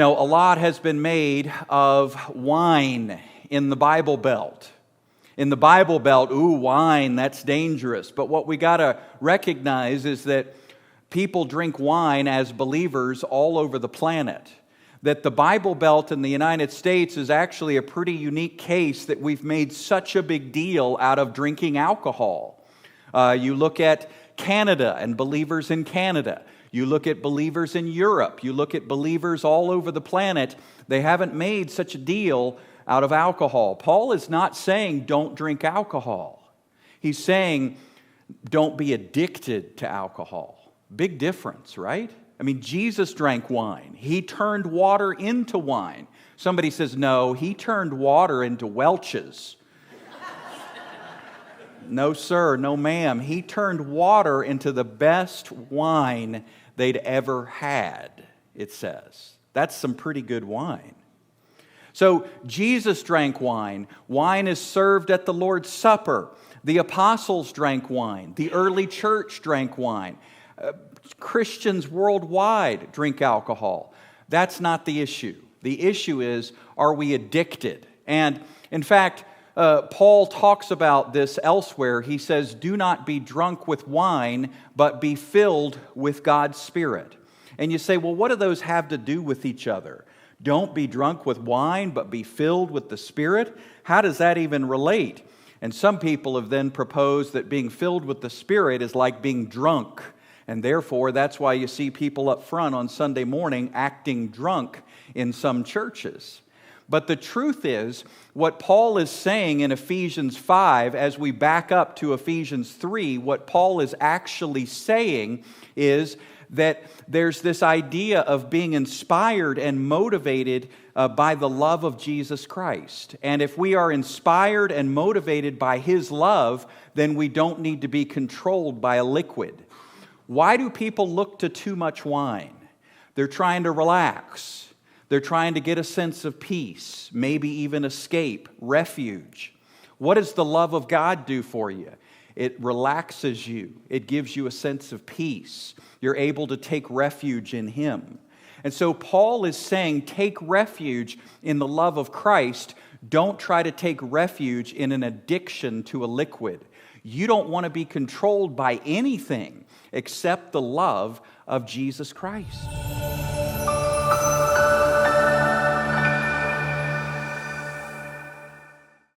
A lot has been made of wine in the Bible Belt. In the Bible Belt, wine, that's dangerous. But what we got to recognize is that people drink wine as believers all over the planet. That the Bible Belt in the United States is actually a pretty unique case that we've made such a big deal out of drinking alcohol. You look at Canada and believers in Canada. You look at believers in Europe. You look at believers all over the planet. They haven't made such a deal out of alcohol. Paul is not saying don't drink alcohol. He's saying don't be addicted to alcohol. Big difference, right? I mean, Jesus drank wine. He turned water into wine. Somebody says, no, he turned water into Welch's. No, sir, no, ma'am. He turned water into the best wine they'd ever had, it says. That's some pretty good wine. So Jesus drank wine. Wine is served at the Lord's Supper. The apostles drank wine. The early church drank wine. Christians worldwide drink alcohol. That's not the issue. The issue is, are we addicted? And in fact, Paul talks about this elsewhere. He says, do not be drunk with wine, but be filled with God's Spirit. And you say, well, what do those have to do with each other? Don't be drunk with wine, but be filled with the Spirit? How does that even relate? And some people have then proposed that being filled with the Spirit is like being drunk. And therefore, that's why you see people up front on Sunday morning acting drunk in some churches. But the truth is, what Paul is saying in Ephesians 5, as we back up to Ephesians 3, what Paul is actually saying is that there's this idea of being inspired and motivated by the love of Jesus Christ. And if we are inspired and motivated by His love, then we don't need to be controlled by a liquid. Why do people look to too much wine? They're trying to relax. They're trying to get a sense of peace, maybe even escape, refuge. What does the love of God do for you? It relaxes you. It gives you a sense of peace. You're able to take refuge in Him. And so Paul is saying, take refuge in the love of Christ. Don't try to take refuge in an addiction to a liquid. You don't want to be controlled by anything except the love of Jesus Christ.